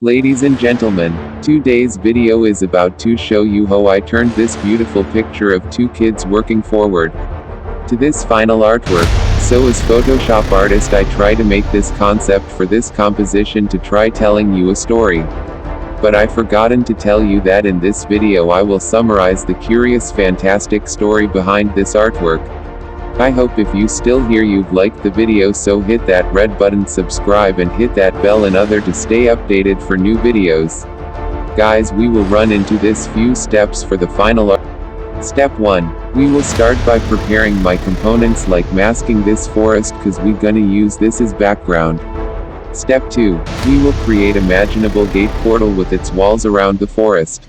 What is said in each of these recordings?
Ladies and gentlemen, today's video is about to show you how I turned this beautiful picture of two kids working forward to this final artwork. So as Photoshop artist I try to make this concept for this composition to try telling you a story. But I forgotten to tell you that in this video I will summarize the curious fantastic story behind this artwork. I hope if you still here you've liked the video, so hit that red button, subscribe and hit that bell and other to stay updated for new videos. Guys, we will run into this few steps for the final art. Step 1. We will start by preparing my components like masking this forest cause we gonna use this as background. Step 2. We will create imaginable gate portal with its walls around the forest.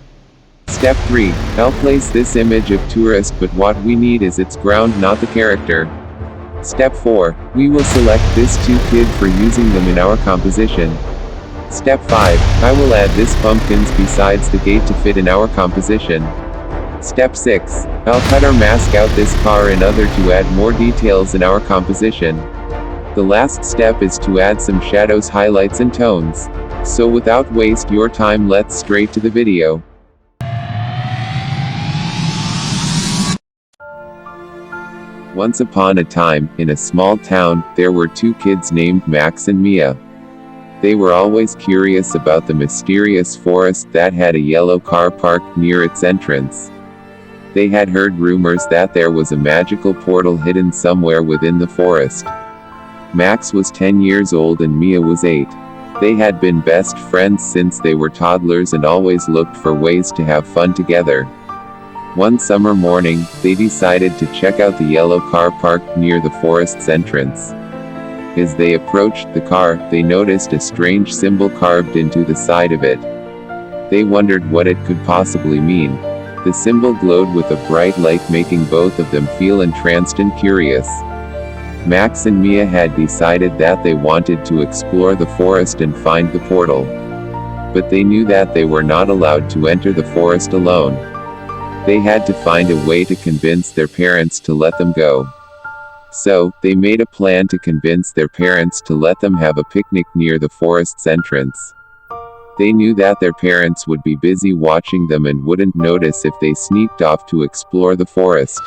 Step 3. I'll place this image of tourist, but what we need is its ground, not the character. Step 4. We will select this two kid for using them in our composition. Step 5. I will add this pumpkins besides the gate to fit in our composition. Step 6. I'll cut or mask out this car and other to add more details in our composition. The last step is to add some shadows, highlights and tones. So without waste your time, let's straight to the video. Once upon a time, in a small town, there were two kids named Max and Mia. They were always curious about the mysterious forest that had a yellow car parked near its entrance. They had heard rumors that there was a magical portal hidden somewhere within the forest. Max was 10 years old and Mia was 8. They had been best friends since they were toddlers and always looked for ways to have fun together. One summer morning, they decided to check out the yellow car parked near the forest's entrance. As they approached the car, they noticed a strange symbol carved into the side of it. They wondered what it could possibly mean. The symbol glowed with a bright light, making both of them feel entranced and curious. Max and Mia had decided that they wanted to explore the forest and find the portal. But they knew that they were not allowed to enter the forest alone. They had to find a way to convince their parents to let them go. So, they made a plan to convince their parents to let them have a picnic near the forest's entrance. They knew that their parents would be busy watching them and wouldn't notice if they sneaked off to explore the forest.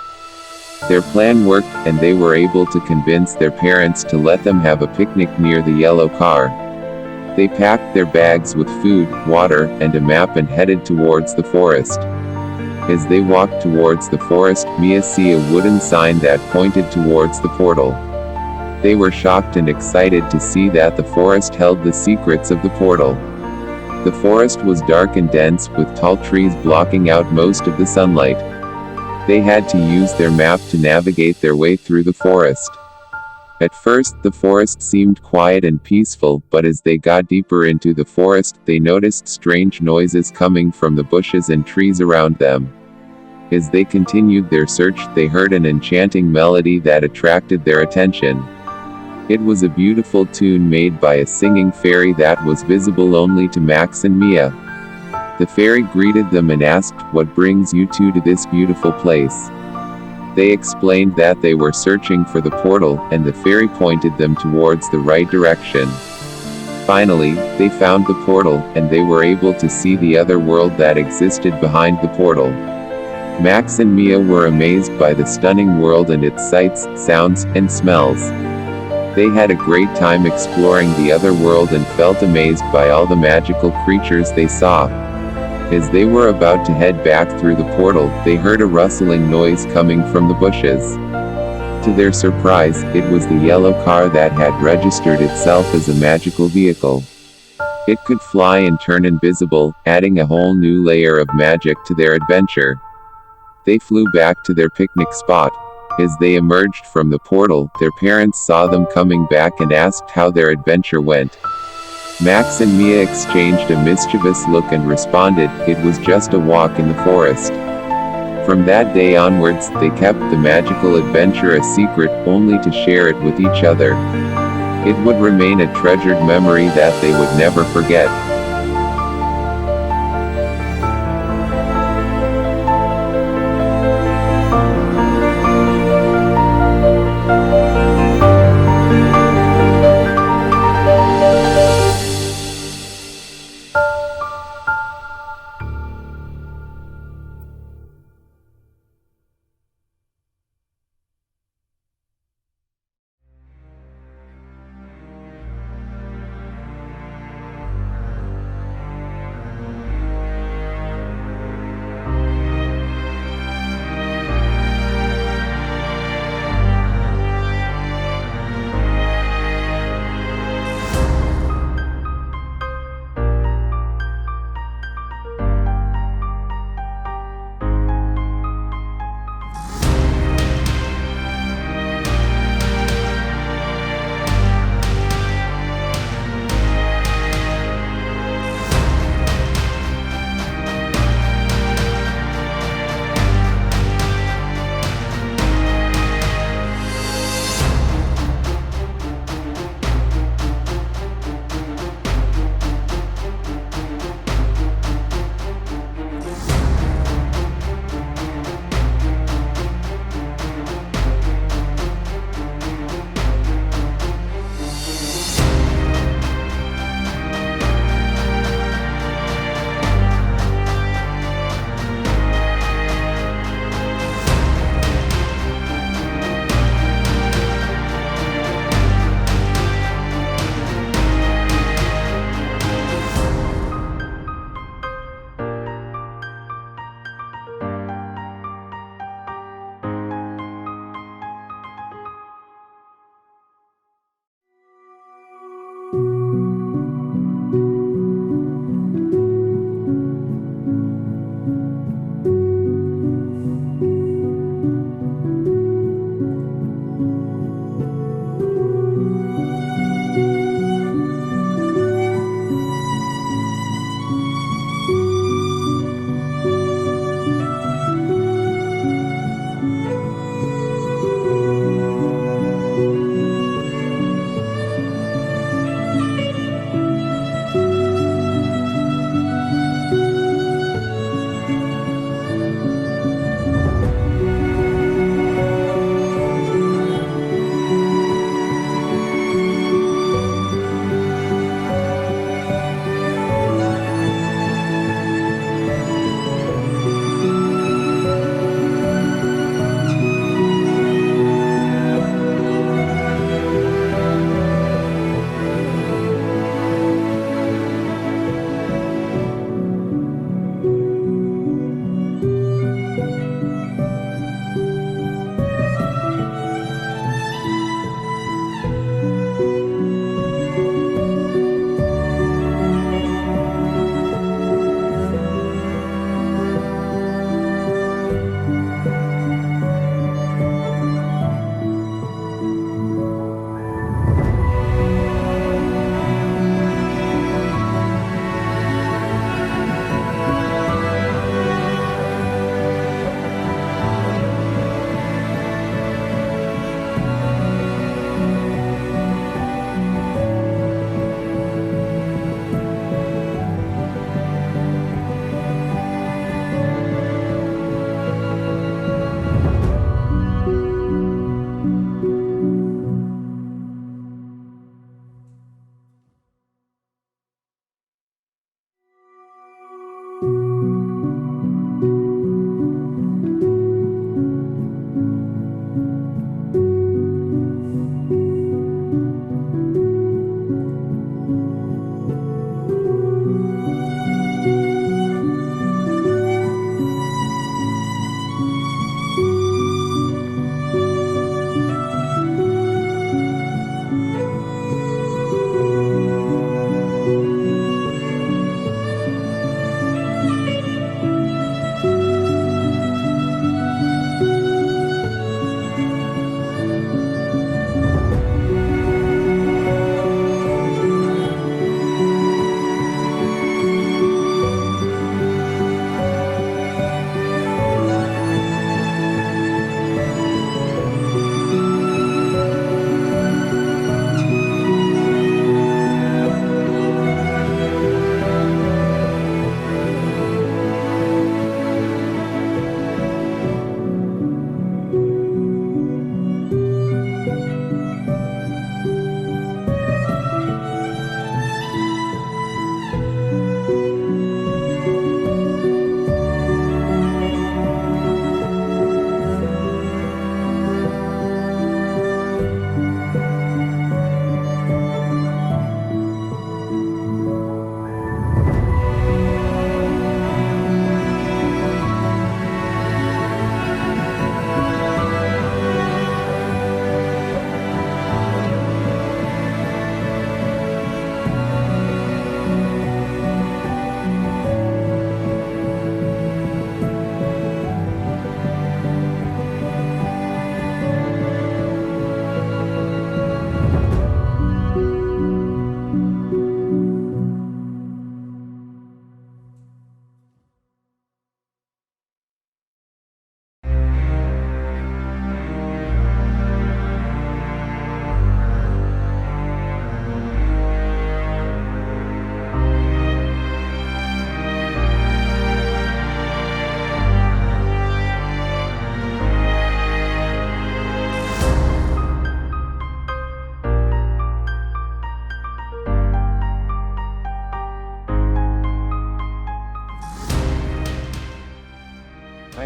Their plan worked, and they were able to convince their parents to let them have a picnic near the yellow car. They packed their bags with food, water, and a map and headed towards the forest. As they walked towards the forest, Mia saw a wooden sign that pointed towards the portal. They were shocked and excited to see that the forest held the secrets of the portal. The forest was dark and dense, with tall trees blocking out most of the sunlight. They had to use their map to navigate their way through the forest. At first, the forest seemed quiet and peaceful, but as they got deeper into the forest, they noticed strange noises coming from the bushes and trees around them. As they continued their search, they heard an enchanting melody that attracted their attention. It was a beautiful tune made by a singing fairy that was visible only to Max and Mia. The fairy greeted them and asked, "What brings you two to this beautiful place?" They explained that they were searching for the portal, and the fairy pointed them towards the right direction. Finally, they found the portal, and they were able to see the other world that existed behind the portal. Max and Mia were amazed by the stunning world and its sights, sounds, and smells. They had a great time exploring the other world and felt amazed by all the magical creatures they saw. As they were about to head back through the portal, they heard a rustling noise coming from the bushes. To their surprise, it was the yellow car that had registered itself as a magical vehicle. It could fly and turn invisible, adding a whole new layer of magic to their adventure. They flew back to their picnic spot. As they emerged from the portal, their parents saw them coming back and asked how their adventure went. Max and Mia exchanged a mischievous look and responded, "It was just a walk in the forest." From that day onwards, they kept the magical adventure a secret, only to share it with each other. It would remain a treasured memory that they would never forget.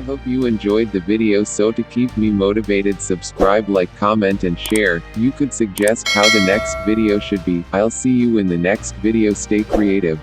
I hope you enjoyed the video, so to keep me motivated, subscribe, like, comment and share. You could suggest how the next video should be. I'll see you in the next video. Stay creative.